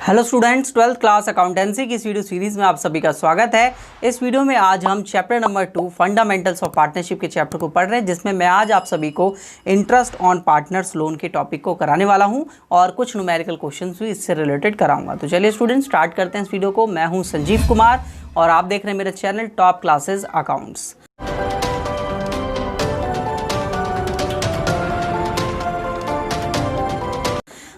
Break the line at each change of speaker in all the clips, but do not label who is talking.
Hello students, 12th class accountancy की इस video series में आप सभी का स्वागत है। इस वीडियो में आज हम chapter number 2 fundamentals of partnership के चैप्टर को पढ़ रहे हैं, जिसमें मैं आज आप सभी को इंटरेस्ट ऑन पार्टनर्स लोन के टॉपिक को कराने वाला हूं और कुछ न्यूमेरिकल क्वेश्चंस भी इससे रिलेटेड कराऊंगा। तो चलिए स्टूडेंट्स स्टार्ट करते हैं इस वीडियो को। मैं हूँ संजीव कुमार और आप देख रहे हैं मेरा चैनल टॉप क्लासेज अकाउंट्स।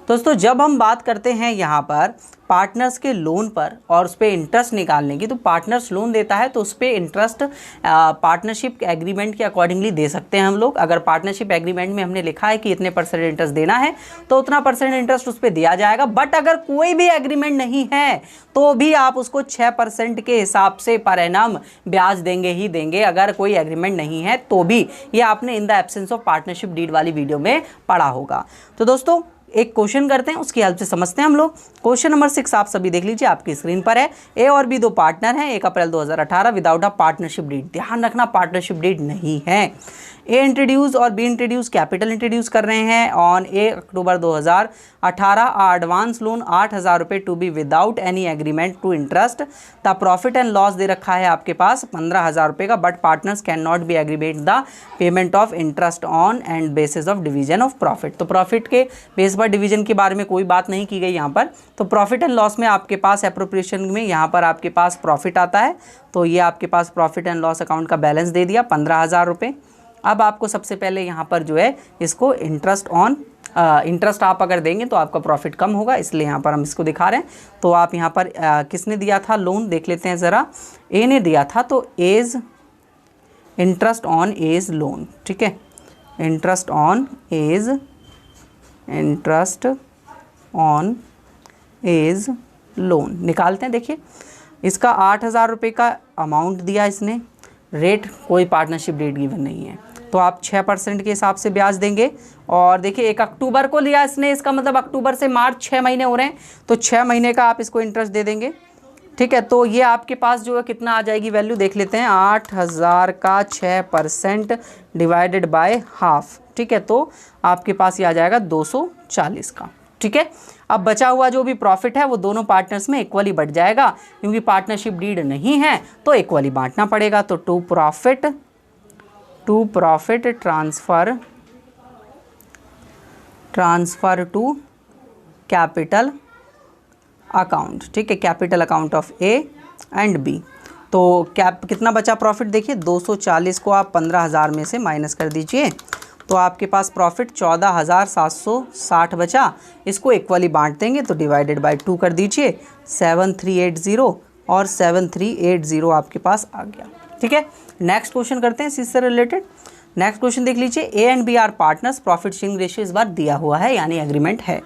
दोस्तों, जब हम बात करते हैं यहाँ पर पार्टनर्स के लोन पर और उस पर इंटरेस्ट निकालने की, तो पार्टनर्स लोन देता है तो उस पर इंटरेस्ट पार्टनरशिप एग्रीमेंट के अकॉर्डिंगली दे सकते हैं हम लोग। अगर पार्टनरशिप एग्रीमेंट में हमने लिखा है कि इतने % इंटरेस्ट देना है तो उतना % इंटरेस्ट उस पर दिया जाएगा। बट अगर कोई भी एग्रीमेंट नहीं है तो भी आप उसको 6% के हिसाब से पर एनम ब्याज देंगे ही देंगे, अगर कोई एग्रीमेंट नहीं है तो भी। ये आपने in the absence of partnership deed वाली वीडियो में पढ़ा होगा। तो दोस्तों एक क्वेश्चन करते हैं, उसकी हेल्प से समझते हैं हम लोग। क्वेश्चन नंबर 6 आप सभी देख लीजिए, आपकी स्क्रीन पर है। ए और बी दो पार्टनर हैं 1 अप्रैल 2018 विदाउट अ पार्टनरशिप डीड। ध्यान रखना पार्टनरशिप डीड नहीं है। ए इंट्रोड्यूस और बी इंट्रोड्यूस कैपिटल इंट्रोड्यूस कर रहे हैं ऑन 1 अक्टूबर 2018 एडवांस लोन 8,000 रुपये to be without any agreement to interest. The profit and loss दे रखा है आपके पास 15,000 रुपये का। But partners can not be agreemet the payment of interest on and basis of division of profit. तो profit के बेस पर डिवीजन के बारे में कोई बात नहीं की गई यहाँ पर। तो प्रॉफिट एंड लॉस में आपके पास एप्रोप्रिएशन में यहाँ पर आपके पास प्रॉफिट आता है, तो ये आपके पास प्रॉफिट एंड लॉस अकाउंट का बैलेंस दे दिया 15,000 रुपये। अब आपको सबसे पहले यहाँ पर जो है इसको इंटरेस्ट आप अगर देंगे तो आपका प्रॉफिट कम होगा, इसलिए यहाँ पर हम इसको दिखा रहे हैं। तो आप यहाँ पर किसने दिया था लोन देख लेते हैं ज़रा। ए ने दिया था, तो as interest on as loan, ठीक है, इंटरेस्ट ऑन एज लोन निकालते हैं। देखिए इसका 8,000 रुपये का अमाउंट दिया इसने, रेट कोई पार्टनरशिप डेट गिवन नहीं है, तो आप 6% के हिसाब से ब्याज देंगे। और देखिए 1 अक्टूबर को लिया इसने, इसका मतलब अक्टूबर से मार्च 6 महीने हो रहे हैं, तो 6 महीने का आप इसको इंटरेस्ट दे देंगे, ठीक है। तो ये आपके पास जो है कितना आ जाएगी वैल्यू देख लेते हैं। 8,000 का 6% डिवाइडेड बाय हाफ, ठीक है, तो आपके पास ये आ जाएगा 240 का, ठीक है। अब बचा हुआ जो भी प्रॉफिट है वो दोनों पार्टनर्स में इक्वली बढ़ जाएगा, क्योंकि पार्टनरशिप डीड नहीं है तो इक्वली बांटना पड़ेगा। तो to profit transfer to capital account, ठीक है, capital account of A and B. तो कितना बचा प्रॉफिट देखिए, 240 को आप 15,000 में से माइनस कर दीजिए, तो आपके पास प्रॉफिट 14,760 बचा। इसको इक्वली बांट देंगे तो डिवाइडेड बाय 2 कर दीजिए, 7380 और 7380 आपके पास आ गया, ठीक है। नेक्स्ट क्वेश्चन करते हैं इससे रिलेटेड। नेक्स्ट क्वेश्चन देख लीजिए। A and B are partners, profit sharing ratio इस बार दिया हुआ है यानी एग्रीमेंट है।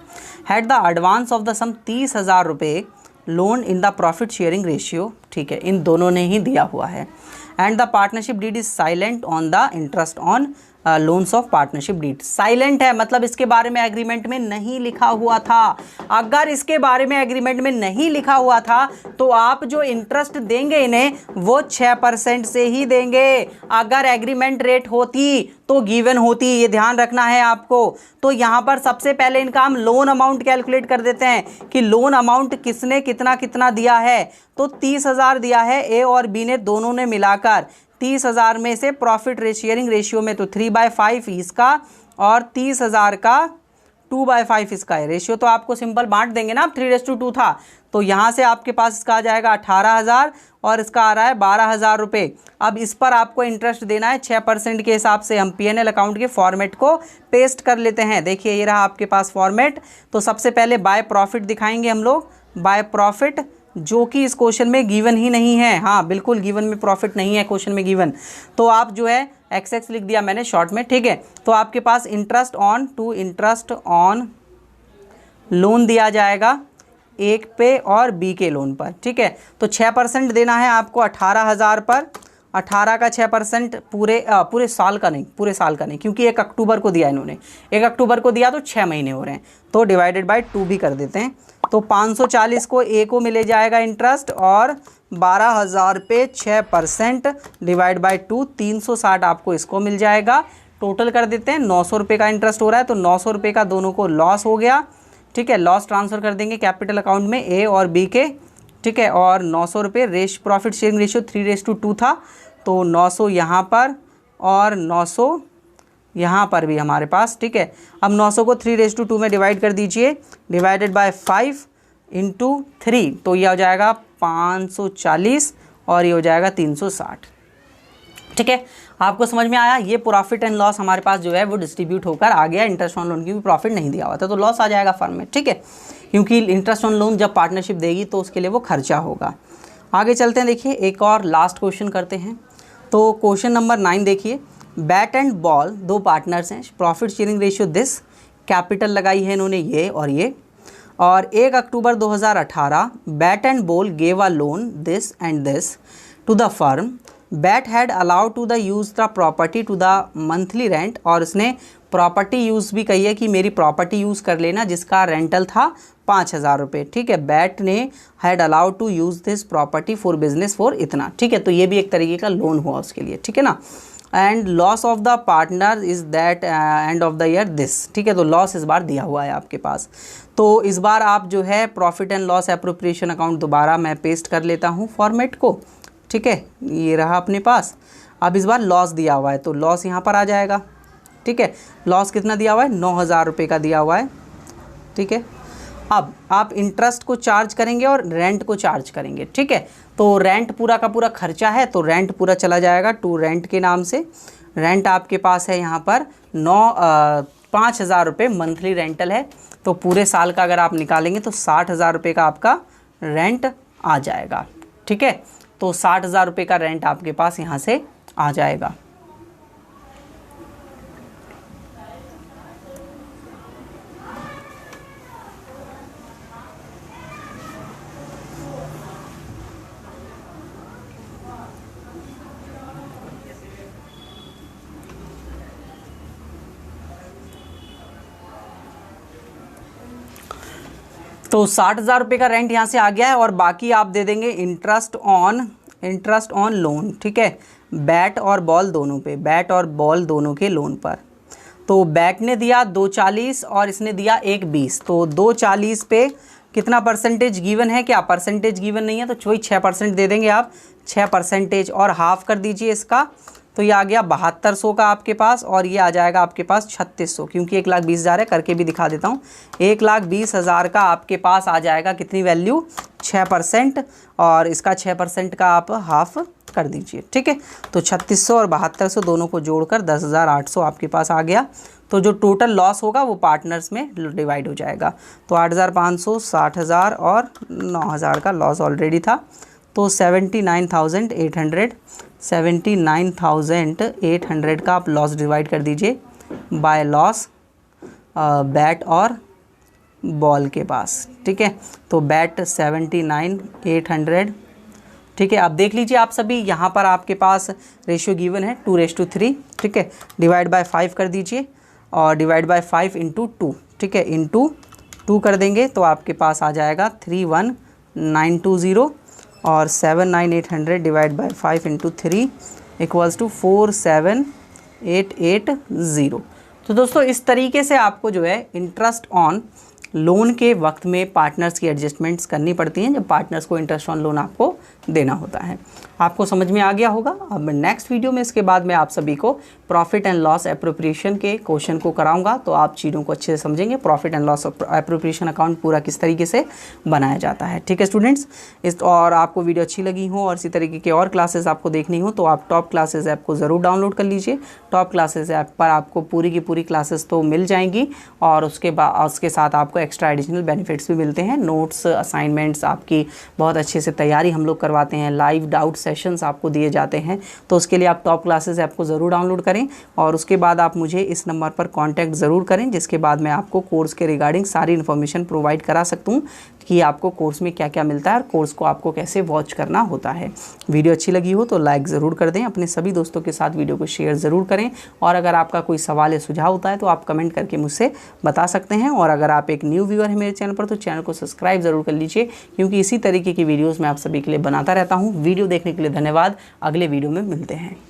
Had the advance of the sum 30,000 रुपये loan in the profit sharing ratio, ठीक है, इन दोनों ने ही दिया हुआ है। And the partnership deed is silent on the interest on loans of partnership deed. Silent है मतलब इसके बारे में एग्रीमेंट में नहीं लिखा हुआ था। अगर इसके बारे में एग्रीमेंट में नहीं लिखा हुआ था तो आप जो इंटरेस्ट देंगे इन्हें वो 6% से ही देंगे। अगर एग्रीमेंट रेट होती तो गिवन होती, ये ध्यान रखना है आपको। तो यहाँ पर सबसे पहले इनका हम लोन अमाउंट कैलकुलेट कर देते हैं कि लोन अमाउंट किसने कितना कितना दिया है। तो 30,000 दिया है ए और बी ने, दोनों ने मिलाकर। 30,000 में से प्रॉफिट शेयरिंग रेशियो में तो 3/5 इसका और 30,000 का 2/5 इसका है रेशियो। तो आपको सिंपल बांट देंगे ना, 3:2 था, तो यहाँ से आपके पास इसका आ जाएगा 18,000 और इसका आ रहा है 12,000 रुपये। अब इस पर आपको इंटरेस्ट देना है 6% के हिसाब से। हम P&L अकाउंट के फॉर्मेट को पेस्ट कर लेते हैं। देखिए ये रहा आपके पास फॉर्मेट। तो सबसे पहले बाय प्रॉफिट दिखाएंगे हम लोग, बाय प्रॉफिट, जो कि इस क्वेश्चन में गिवन ही नहीं है। हाँ बिल्कुल, गिवन में प्रॉफिट नहीं है क्वेश्चन में गिवन, तो आप जो है XX लिख दिया मैंने शॉर्ट में, ठीक है। तो आपके पास इंटरेस्ट ऑन लोन दिया जाएगा एक पे और बी के लोन पर, ठीक है। तो 6% देना है आपको 18,000 पर। 18 का 6% पूरे साल का नहीं, क्योंकि 1 अक्टूबर को दिया इन्होंने, 1 अक्टूबर को दिया तो 6 महीने हो रहे हैं, तो डिवाइडेड बाय 2 भी कर देते हैं। तो 540 को ए को मिले जाएगा इंटरेस्ट और 12,000 पे 6% डिवाइड बाय 2, 360 आपको इसको मिल जाएगा। टोटल कर देते हैं, 900 रुपये का इंटरेस्ट हो रहा है, तो 900 रुपये का दोनों को लॉस हो गया। ठीक है, लॉस ट्रांसफ़र कर देंगे कैपिटल अकाउंट में ए और बी के, ठीक है, और 900 रुपये प्रॉफिट शेयरिंग रेशियो 3:2 था, तो 900 यहाँ पर और 900 यहाँ पर भी हमारे पास, ठीक है। अब 900 को 3:2 में डिवाइड कर दीजिए, डिवाइडेड बाय 5 इंटू 3, तो यह हो जाएगा 540 और ये हो जाएगा 360, ठीक है। आपको समझ में आया, ये प्रॉफिट एंड लॉस हमारे पास जो है वो डिस्ट्रीब्यूट होकर आ गया। इंटरेस्ट ऑन लोन की भी प्रॉफिट नहीं दिया हुआ था तो लॉस आ जाएगा फर्म में, ठीक है, क्योंकि इंटरेस्ट ऑन लोन जब पार्टनरशिप देगी तो उसके लिए वो खर्चा होगा। आगे चलते हैं, देखिए एक और लास्ट क्वेश्चन करते हैं। तो क्वेश्चन नंबर 9 देखिए, बैट एंड बॉल 2 पार्टनर्स हैं, profit sharing ratio this, capital लगाई है इन्होंने ये और 1 October 2018 Bat and Ball gave a loan this and this to the firm, Bat had allowed to the use the property to the monthly rent, और उसने property use भी कही है कि मेरी प्रॉपर्टी यूज़ कर लेना जिसका रेंटल था 5,000 रुपये, ठीक है। बैट ने had allowed to use this property for business for इतना, ठीक है, तो ये भी एक तरीके का लोन हुआ उसके लिए, ठीक है ना। And loss of the partner is that end of the year this, ठीक है, तो लॉस इस बार दिया हुआ है आपके पास। तो इस बार आप जो है profit and loss appropriation account दोबारा मैं पेस्ट कर लेता हूँ फॉर्मेट को, ठीक है, ये रहा अपने पास। अब इस बार लॉस दिया हुआ है तो लॉस यहाँ पर आ जाएगा, ठीक है। लॉस कितना दिया हुआ है, 9,000 रुपये का दिया हुआ है, ठीक है। अब आप इंटरेस्ट को चार्ज करेंगे और रेंट को चार्ज करेंगे, ठीक है। तो रेंट पूरा का पूरा खर्चा है तो रेंट पूरा चला जाएगा टू रेंट के नाम से। रेंट आपके पास है यहाँ पर 5,000 रुपये मंथली रेंटल है, तो पूरे साल का अगर आप निकालेंगे तो 60,000 रुपये का आपका रेंट आ जाएगा, ठीक है। तो 60,000 रुपये का रेंट आपके पास यहाँ से आ जाएगा। तो 60,000 रुपये का रेंट यहाँ से आ गया है और बाकी आप दे देंगे इंटरेस्ट ऑन लोन, ठीक है, बैट और बॉल दोनों पे, बैट और बॉल दोनों के लोन पर। तो बैट ने दिया 240 और इसने दिया 120, तो 240 पे कितना परसेंटेज गिवन है, क्या परसेंटेज गिवन नहीं है तो वही 6% दे देंगे आप, 6% और हाफ कर दीजिए इसका, तो ये आ गया 7200 का आपके पास और ये आ जाएगा आपके पास 3600, क्योंकि 1,20,000 है, करके भी दिखा देता हूँ। 1,20,000 का आपके पास आ जाएगा कितनी वैल्यू, 6%, और इसका 6% का आप हाफ कर दीजिए, ठीक है। तो 3600 और 7200 दोनों को जोड़कर 10,800 आपके पास आ गया। तो जो टोटल लॉस होगा वो पार्टनर्स में डिवाइड हो जाएगा। तो 8,500, 60,000 और 9,000 का लॉस ऑलरेडी था, तो 79,800 का आप लॉस डिवाइड कर दीजिए बाय लॉस बैट और बॉल के पास, ठीक है। तो बैट 79,800, ठीक है। अब देख लीजिए आप सभी, यहाँ पर आपके पास रेशियो गिवन है 2:3, ठीक है, डिवाइड बाय 5 कर दीजिए और डिवाइड बाय 5 इंटू 2, ठीक है, इंटू 2 कर देंगे तो आपके पास आ जाएगा 31,920 और 79,800 divide by 5 into 3 equals to 47,880। तो दोस्तों इस तरीके से आपको जो है इंटरेस्ट ऑन लोन के वक्त में पार्टनर्स की एडजस्टमेंट्स करनी पड़ती हैं जब पार्टनर्स को इंटरेस्ट ऑन लोन आपको देना होता है। आपको समझ में आ गया होगा। अब नेक्स्ट वीडियो में इसके बाद मैं आप सभी को प्रॉफिट एंड लॉस एप्रोप्रिएशन के क्वेश्चन को कराऊंगा, तो आप चीज़ों को अच्छे से समझेंगे, profit and loss appropriation account पूरा किस तरीके से बनाया जाता है, ठीक है स्टूडेंट्स। और आपको वीडियो अच्छी लगी हो और इसी तरीके के और क्लासेस आपको देखनी हो तो आप टॉप क्लासेस ऐप को ज़रूर डाउनलोड कर लीजिए। टॉप क्लासेस ऐप पर आपको पूरी की पूरी क्लासेस तो मिल जाएंगी और उसके साथ आपको एक्स्ट्रा एडिशनल बेनिफिट्स भी मिलते हैं। नोट्स, असाइनमेंट्स आपकी बहुत अच्छे से तैयारी हम लोग करवाते हैं, लाइव डाउट सेशंस आपको दिए जाते हैं। तो उसके लिए आप टॉप क्लासेस ऐप को ज़रूर डाउनलोड करें और उसके बाद आप मुझे इस नंबर पर कांटेक्ट ज़रूर करें, जिसके बाद मैं आपको कोर्स के रिगार्डिंग सारी इन्फॉर्मेशन प्रोवाइड करा सकता हूँ कि आपको कोर्स में क्या क्या मिलता है और कोर्स को आपको कैसे वॉच करना होता है। वीडियो अच्छी लगी हो तो लाइक ज़रूर कर दें, अपने सभी दोस्तों के साथ वीडियो को शेयर ज़रूर करें और अगर आपका कोई सवाल या सुझाव होता है तो आप कमेंट करके मुझसे बता सकते हैं। और अगर आप एक न्यू व्यूअर हैं मेरे चैनल पर तो चैनल को सब्सक्राइब ज़रूर कर लीजिए, क्योंकि इसी तरीके की वीडियोज़ मैं आप सभी के लिए बनाता रहता हूँ। वीडियो देखने के लिए धन्यवाद। अगले वीडियो में मिलते हैं।